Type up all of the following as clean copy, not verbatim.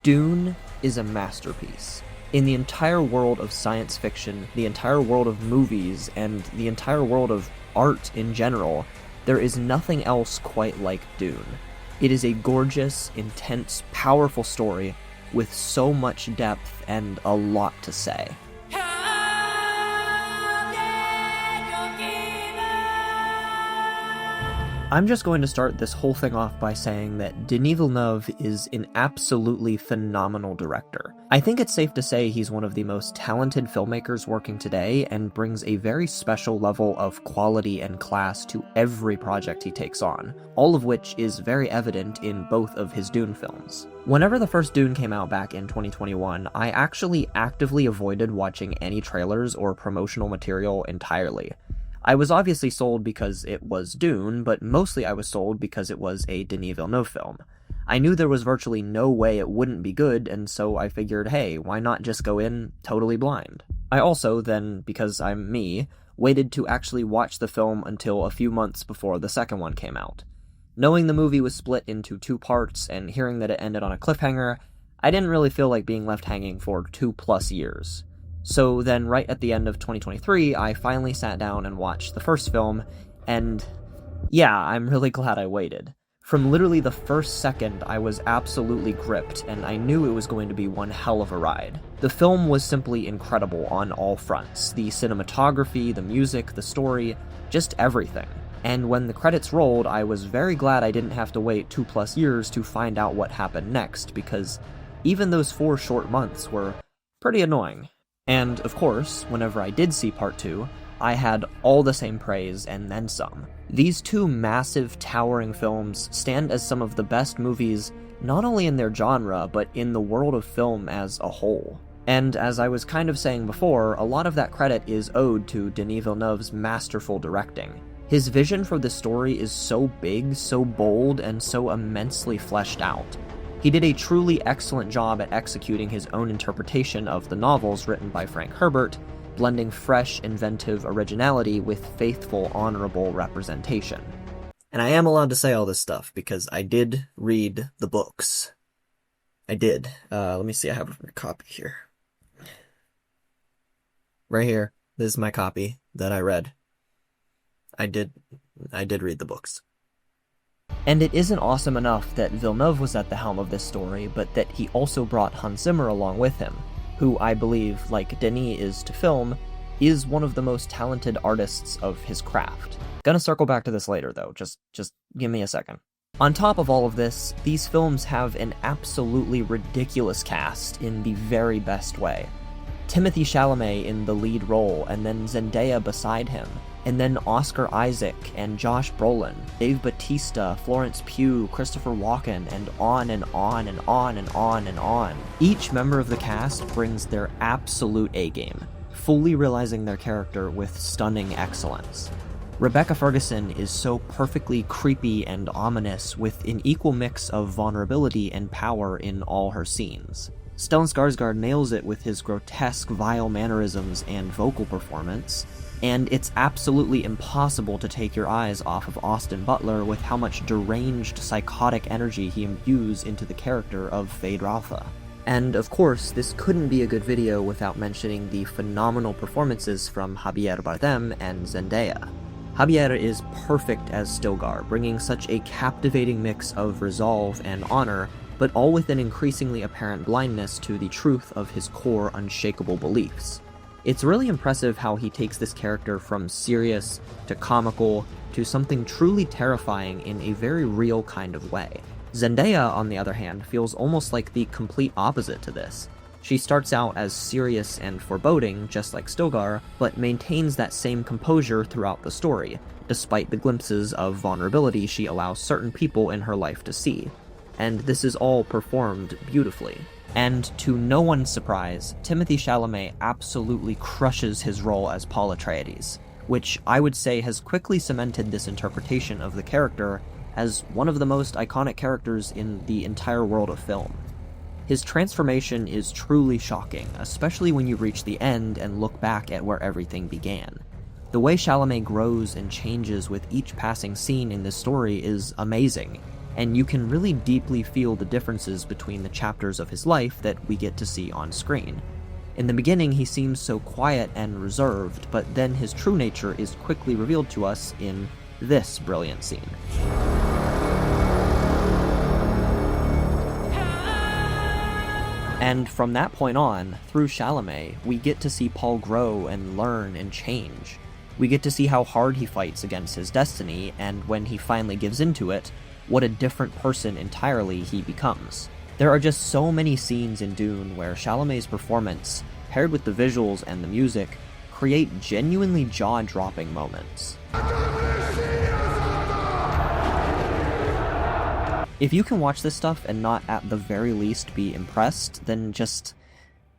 Dune is a masterpiece. In the entire world of science fiction, the entire world of movies, and the entire world of art in general, there is nothing else quite like Dune. It is a gorgeous, intense, powerful story with so much depth and a lot to say. I'm just going to start this whole thing off by saying that Denis Villeneuve is an absolutely phenomenal director. I think it's safe to say he's one of the most talented filmmakers working today and brings a very special level of quality and class to every project he takes on, all of which is very evident in both of his Dune films. Whenever the first Dune came out back in 2021, I actually actively avoided watching any trailers or promotional material entirely. I was obviously sold because it was Dune, but mostly I was sold because it was a Denis Villeneuve film. I knew there was virtually no way it wouldn't be good, and so I figured, hey, why not just go in totally blind? I also, then, because I'm me, waited to actually watch the film until a few months before the second one came out. Knowing the movie was split into two parts and hearing that it ended on a cliffhanger, I didn't really feel like being left hanging for 2+ years. So then right at the end of 2023, I finally sat down and watched the first film, and yeah, I'm really glad I waited. From literally the first second, I was absolutely gripped, and I knew it was going to be one hell of a ride. The film was simply incredible on all fronts. The cinematography, the music, the story, just everything. And when the credits rolled, I was very glad I didn't have to wait 2+ years to find out what happened next, because even those 4 short months were pretty annoying. And, of course, whenever I did see Part 2, I had all the same praise and then some. These two massive, towering films stand as some of the best movies, not only in their genre, but in the world of film as a whole. And as I was kind of saying before, a lot of that credit is owed to Denis Villeneuve's masterful directing. His vision for the story is so big, so bold, and so immensely fleshed out. He did a truly excellent job at executing his own interpretation of the novels written by Frank Herbert, blending fresh, inventive originality with faithful, honorable representation. And I am allowed to say all this stuff because I did read the books. I did. Let me see, I have a copy here. Right here. This is my copy that I read. I did read the books. And it isn't awesome enough that Villeneuve was at the helm of this story, but that he also brought Hans Zimmer along with him, who I believe, like Denis is to film, is one of the most talented artists of his craft. Gonna circle back to this later though, just give me a second. On top of all of this, these films have an absolutely ridiculous cast in the very best way. Timothée Chalamet in the lead role, and then Zendaya beside him, and then Oscar Isaac and Josh Brolin, Dave Bautista, Florence Pugh, Christopher Walken, and on and on and on and on and on. Each member of the cast brings their absolute A-game, fully realizing their character with stunning excellence. Rebecca Ferguson is so perfectly creepy and ominous, with an equal mix of vulnerability and power in all her scenes. Stellan Skarsgård nails it with his grotesque, vile mannerisms and vocal performance, and it's absolutely impossible to take your eyes off of Austin Butler with how much deranged, psychotic energy he imbues into the character of Feyd-Rautha. And of course, this couldn't be a good video without mentioning the phenomenal performances from Javier Bardem and Zendaya. Javier is perfect as Stilgar, bringing such a captivating mix of resolve and honor, but all with an increasingly apparent blindness to the truth of his core, unshakable beliefs. It's really impressive how he takes this character from serious to comical to something truly terrifying in a very real kind of way. Zendaya, on the other hand, feels almost like the complete opposite to this. She starts out as serious and foreboding, just like Stilgar, but maintains that same composure throughout the story, despite the glimpses of vulnerability she allows certain people in her life to see. And this is all performed beautifully. And to no one's surprise, Timothée Chalamet absolutely crushes his role as Paul Atreides, which I would say has quickly cemented this interpretation of the character as one of the most iconic characters in the entire world of film. His transformation is truly shocking, especially when you reach the end and look back at where everything began. The way Chalamet grows and changes with each passing scene in this story is amazing, and you can really deeply feel the differences between the chapters of his life that we get to see on screen. In the beginning, he seems so quiet and reserved, but then his true nature is quickly revealed to us in this brilliant scene. And from that point on, through Chalamet, we get to see Paul grow and learn and change. We get to see how hard he fights against his destiny, and when he finally gives into it, what a different person entirely he becomes. There are just so many scenes in Dune where Chalamet's performance, paired with the visuals and the music, create genuinely jaw-dropping moments. If you can watch this stuff and not at the very least be impressed, then just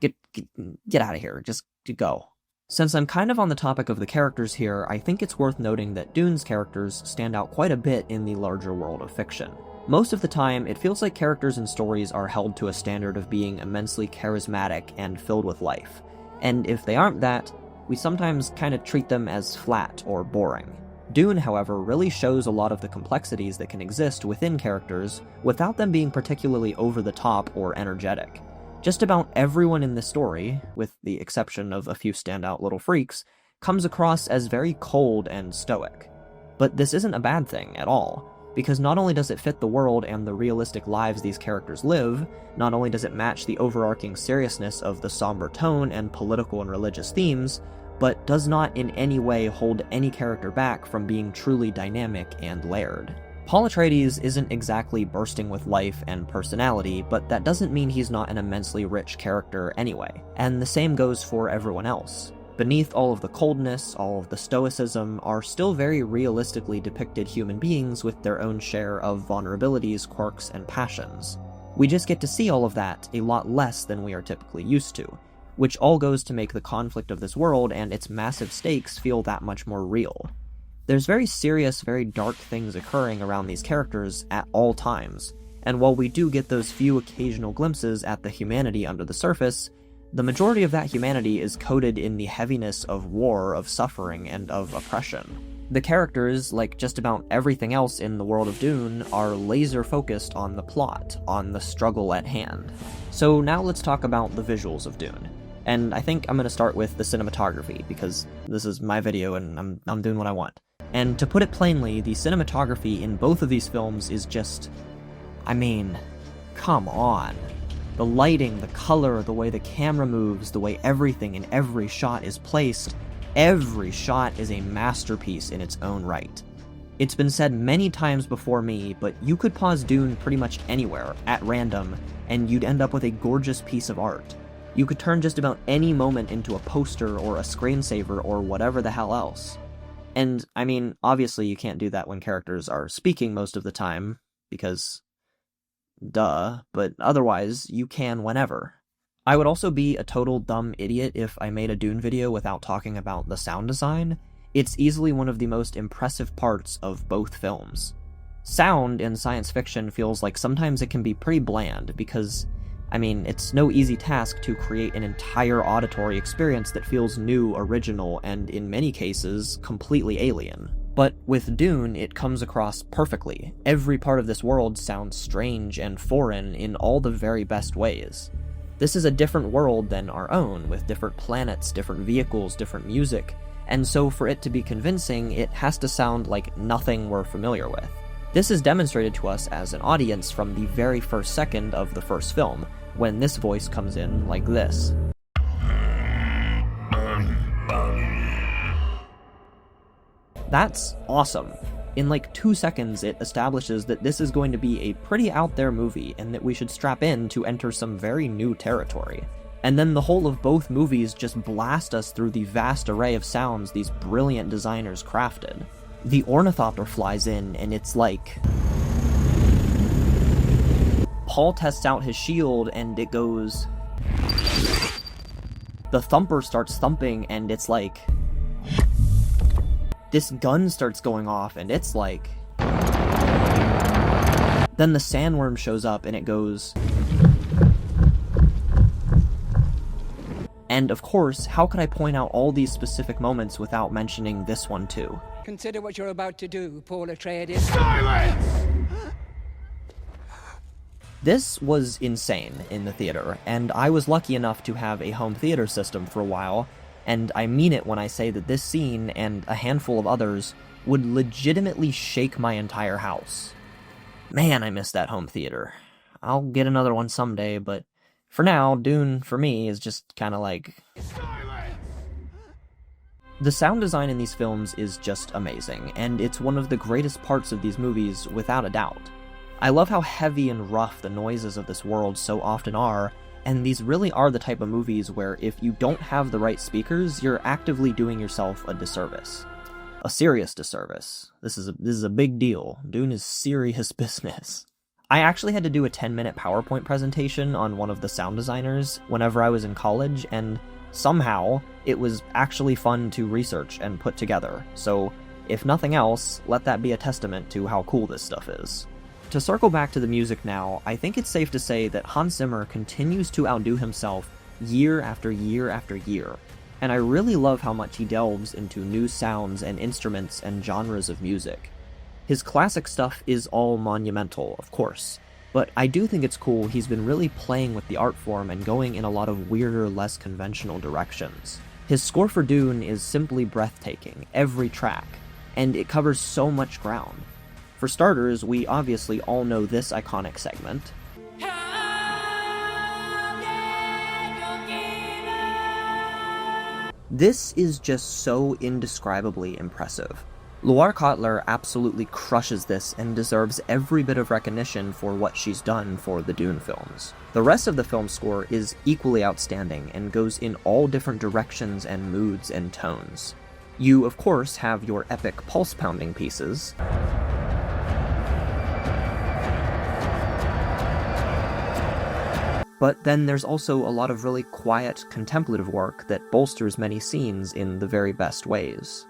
get out of here. Just go. Since I'm kind of on the topic of the characters here, I think it's worth noting that Dune's characters stand out quite a bit in the larger world of fiction. Most of the time, it feels like characters and stories are held to a standard of being immensely charismatic and filled with life. And if they aren't that, we sometimes kind of treat them as flat or boring. Dune, however, really shows a lot of the complexities that can exist within characters without them being particularly over-the-top or energetic. Just about everyone in this story, with the exception of a few standout little freaks, comes across as very cold and stoic. But this isn't a bad thing at all, because not only does it fit the world and the realistic lives these characters live, not only does it match the overarching seriousness of the somber tone and political and religious themes, but does not in any way hold any character back from being truly dynamic and layered. Paul Atreides isn't exactly bursting with life and personality, but that doesn't mean he's not an immensely rich character anyway, and the same goes for everyone else. Beneath all of the coldness, all of the stoicism, are still very realistically depicted human beings with their own share of vulnerabilities, quirks, and passions. We just get to see all of that a lot less than we are typically used to, which all goes to make the conflict of this world and its massive stakes feel that much more real. There's very serious, very dark things occurring around these characters at all times, and while we do get those few occasional glimpses at the humanity under the surface, the majority of that humanity is coded in the heaviness of war, of suffering, and of oppression. The characters, like just about everything else in the world of Dune, are laser-focused on the plot, on the struggle at hand. So now let's talk about the visuals of Dune. And I think I'm going to start with the cinematography, because this is my video and I'm doing what I want. And to put it plainly, the cinematography in both of these films is just... I mean, come on. The lighting, the color, the way the camera moves, the way everything in every shot is placed, every shot is a masterpiece in its own right. It's been said many times before me, but you could pause Dune pretty much anywhere, at random, and you'd end up with a gorgeous piece of art. You could turn just about any moment into a poster or a screensaver or whatever the hell else. And, I mean, obviously you can't do that when characters are speaking most of the time, because... duh, but otherwise, you can whenever. I would also be a total dumb idiot if I made a Dune video without talking about the sound design. It's easily one of the most impressive parts of both films. Sound in science fiction feels like sometimes it can be pretty bland, because, I mean, it's no easy task to create an entire auditory experience that feels new, original, and in many cases, completely alien. But with Dune, it comes across perfectly. Every part of this world sounds strange and foreign in all the very best ways. This is a different world than our own, with different planets, different vehicles, different music, and so for it to be convincing, it has to sound like nothing we're familiar with. This is demonstrated to us as an audience from the very first second of the first film, when this voice comes in like this. That's awesome. In like 2 seconds, it establishes that this is going to be a pretty out there movie and that we should strap in to enter some very new territory. And then the whole of both movies just blast us through the vast array of sounds these brilliant designers crafted. The ornithopter flies in and it's like... Paul tests out his shield and it goes... The thumper starts thumping and it's like... This gun starts going off, and it's like... Then the sandworm shows up, and it goes... And of course, how could I point out all these specific moments without mentioning this one too? Consider what you're about to do, Paul Atreides. Silence! This was insane in the theater, and I was lucky enough to have a home theater system for a while, and I mean it when I say that this scene, and a handful of others, would legitimately shake my entire house. Man, I miss that home theater. I'll get another one someday, but for now, Dune, for me, is just kinda like... The sound design in these films is just amazing, and it's one of the greatest parts of these movies, without a doubt. I love how heavy and rough the noises of this world so often are, and these really are the type of movies where if you don't have the right speakers, you're actively doing yourself a disservice. A serious disservice. This is a big deal. Dune is serious business. I actually had to do a 10-minute PowerPoint presentation on one of the sound designers whenever I was in college, and somehow it was actually fun to research and put together. So, if nothing else, let that be a testament to how cool this stuff is. To circle back to the music now, I think it's safe to say that Hans Zimmer continues to outdo himself year after year after year, and I really love how much he delves into new sounds and instruments and genres of music. His classic stuff is all monumental, of course, but I do think it's cool he's been really playing with the art form and going in a lot of weirder, less conventional directions. His score for Dune is simply breathtaking, every track, and it covers so much ground. For starters, we obviously all know this iconic segment. This is just so indescribably impressive. Loire Cotler absolutely crushes this and deserves every bit of recognition for what she's done for the Dune films. The rest of the film score is equally outstanding and goes in all different directions and moods and tones. You, of course, have your epic pulse-pounding pieces, but then there's also a lot of really quiet, contemplative work that bolsters many scenes in the very best ways.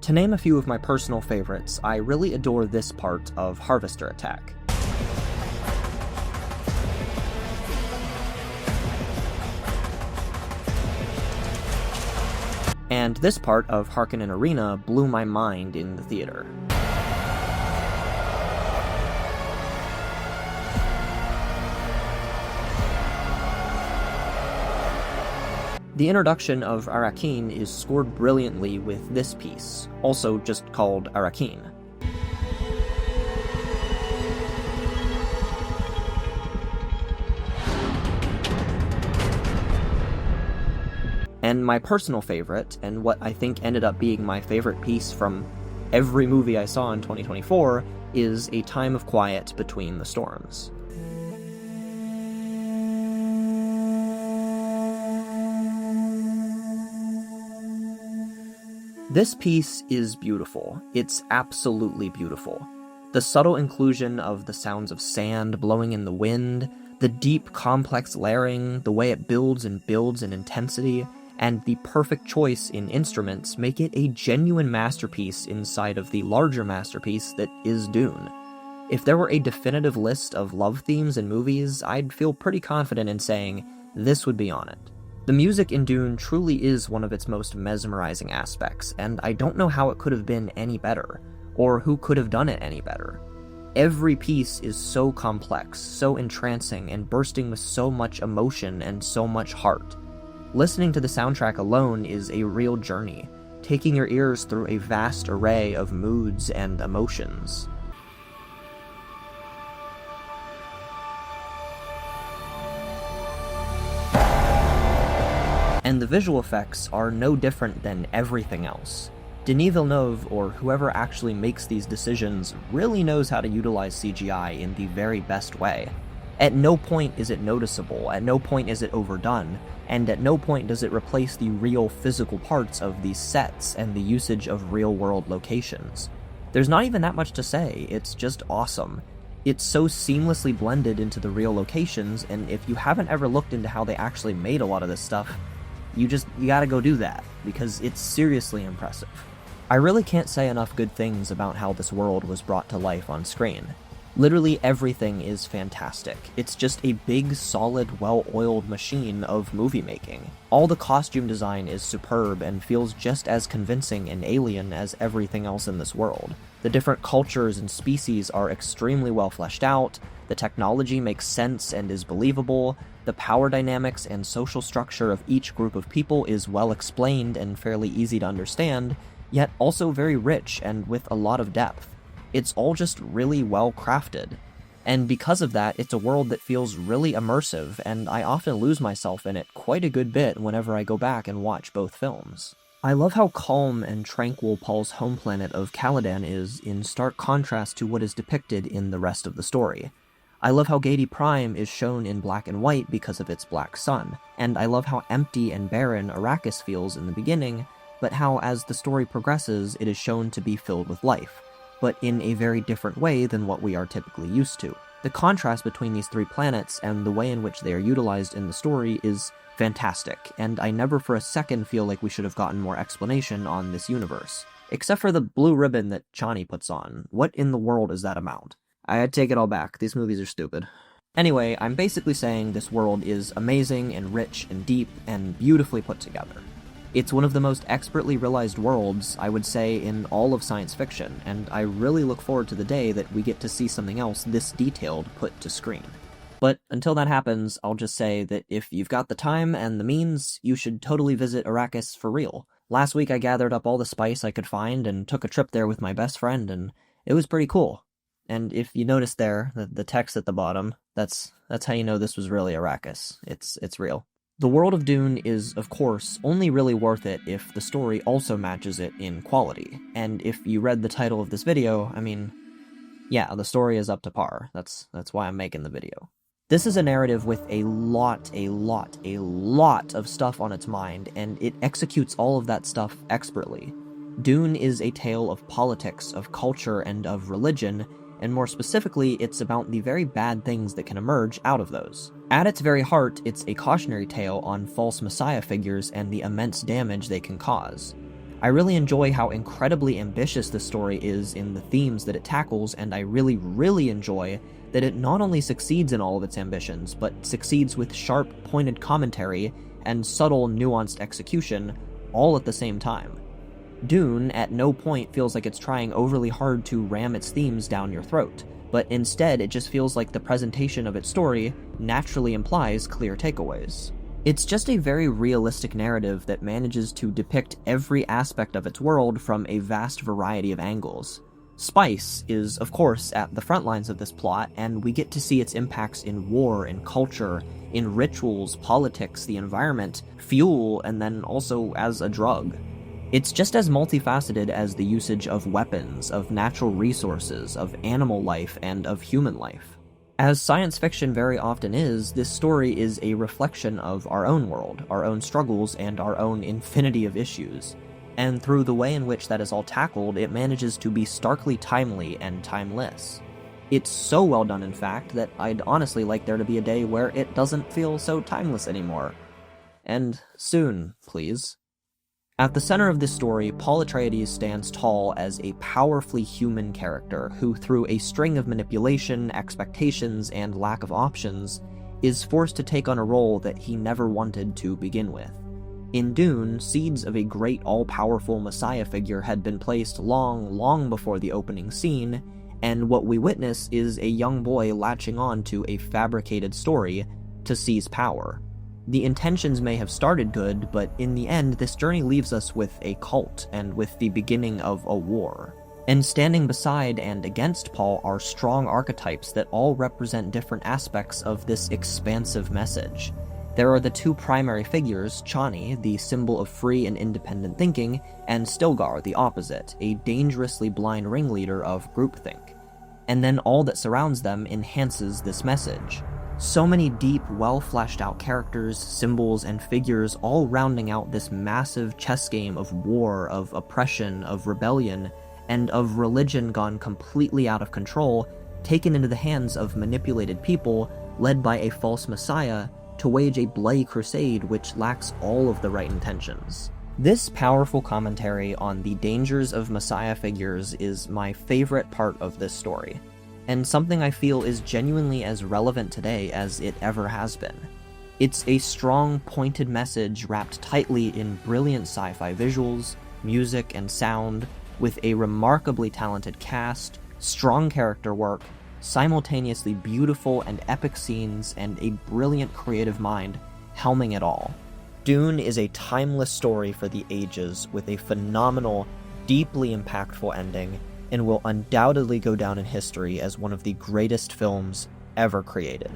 To name a few of my personal favorites, I really adore this part of Harvester Attack. And this part of Harkonnen Arena blew my mind in the theater. The introduction of Arrakeen is scored brilliantly with this piece, also just called Arrakeen. And my personal favorite, and what I think ended up being my favorite piece from every movie I saw in 2024, is A Time of Quiet Between the Storms. This piece is beautiful. It's absolutely beautiful. The subtle inclusion of the sounds of sand blowing in the wind, the deep, complex layering, the way it builds in intensity, and the perfect choice in instruments make it a genuine masterpiece inside of the larger masterpiece that is Dune. If there were a definitive list of love themes in movies, I'd feel pretty confident in saying this would be on it. The music in Dune truly is one of its most mesmerizing aspects, and I don't know how it could have been any better, or who could have done it any better. Every piece is so complex, so entrancing, and bursting with so much emotion and so much heart. Listening to the soundtrack alone is a real journey, taking your ears through a vast array of moods and emotions. And the visual effects are no different than everything else. Denis Villeneuve, or whoever actually makes these decisions, really knows how to utilize CGI in the very best way. At no point is it noticeable, at no point is it overdone, and at no point does it replace the real physical parts of these sets and the usage of real-world locations. There's not even that much to say, it's just awesome. It's so seamlessly blended into the real locations, and if you haven't ever looked into how they actually made a lot of this stuff, you gotta go do that, because it's seriously impressive. I really can't say enough good things about how this world was brought to life on screen. Literally everything is fantastic. It's just a big, solid, well-oiled machine of movie making. All the costume design is superb and feels just as convincing and alien as everything else in this world. The different cultures and species are extremely well fleshed out, the technology makes sense and is believable, the power dynamics and social structure of each group of people is well explained and fairly easy to understand, yet also very rich and with a lot of depth. It's all just really well crafted. And because of that, it's a world that feels really immersive, and I often lose myself in it quite a good bit whenever I go back and watch both films. I love how calm and tranquil Paul's home planet of Caladan is, in stark contrast to what is depicted in the rest of the story. I love how Gadi Prime is shown in black and white because of its black sun, and I love how empty and barren Arrakis feels in the beginning, but how as the story progresses it is shown to be filled with life, but in a very different way than what we are typically used to. The contrast between these three planets and the way in which they are utilized in the story is fantastic, and I never for a second feel like we should have gotten more explanation on this universe. Except for the blue ribbon that Chani puts on. What in the world is that about? I take it all back, these movies are stupid. Anyway, I'm basically saying this world is amazing and rich and deep and beautifully put together. It's one of the most expertly realized worlds, I would say, in all of science fiction, and I really look forward to the day that we get to see something else this detailed put to screen. But until that happens, I'll just say that if you've got the time and the means, you should totally visit Arrakis for real. Last week I gathered up all the spice I could find and took a trip there with my best friend, and it was pretty cool. And if you notice there, the text at the bottom, that's how you know this was really Arrakis. It's real. The world of Dune is, of course, only really worth it if the story also matches it in quality. And if you read the title of this video, I mean, yeah, the story is up to par. That's why I'm making the video. This is a narrative with a lot of stuff on its mind, and it executes all of that stuff expertly. Dune is a tale of politics, of culture, and of religion, and more specifically, it's about the very bad things that can emerge out of those. At its very heart, it's a cautionary tale on false messiah figures and the immense damage they can cause. I really enjoy how incredibly ambitious the story is in the themes that it tackles, and I really enjoy that it not only succeeds in all of its ambitions, but succeeds with sharp, pointed commentary and subtle, nuanced execution, all at the same time. Dune at no point feels like it's trying overly hard to ram its themes down your throat, but instead it just feels like the presentation of its story naturally implies clear takeaways. It's just a very realistic narrative that manages to depict every aspect of its world from a vast variety of angles. Spice is, of course, at the front lines of this plot, and we get to see its impacts in war and culture, in rituals, politics, the environment, fuel, and then also as a drug. It's just as multifaceted as the usage of weapons, of natural resources, of animal life, and of human life. As science fiction very often is, this story is a reflection of our own world, our own struggles, and our own infinity of issues. And through the way in which that is all tackled, it manages to be starkly timely and timeless. It's so well done, in fact, that I'd honestly like there to be a day where it doesn't feel so timeless anymore. And soon, please. At the center of this story, Paul Atreides stands tall as a powerfully human character who, through a string of manipulation, expectations, and lack of options, is forced to take on a role that he never wanted to begin with. In Dune, seeds of a great all-powerful messiah figure had been placed long before the opening scene, and what we witness is a young boy latching on to a fabricated story to seize power. The intentions may have started good, but in the end, this journey leaves us with a cult and with the beginning of a war. And standing beside and against Paul are strong archetypes that all represent different aspects of this expansive message. There are the two primary figures, Chani, the symbol of free and independent thinking, and Stilgar, the opposite, a dangerously blind ringleader of groupthink. And then all that surrounds them enhances this message. So many deep, well-fleshed-out characters, symbols, and figures all rounding out this massive chess game of war, of oppression, of rebellion, and of religion gone completely out of control, taken into the hands of manipulated people, led by a false messiah, to wage a bloody crusade which lacks all of the right intentions. This powerful commentary on the dangers of messiah figures is my favorite part of this story. and something I feel is genuinely as relevant today as it ever has been. It's a strong, pointed message wrapped tightly in brilliant sci-fi visuals, music, and sound, with a remarkably talented cast, strong character work, simultaneously beautiful and epic scenes, and a brilliant creative mind helming it all. Dune is a timeless story for the ages, with a phenomenal, deeply impactful ending, and will undoubtedly go down in history as one of the greatest films ever created.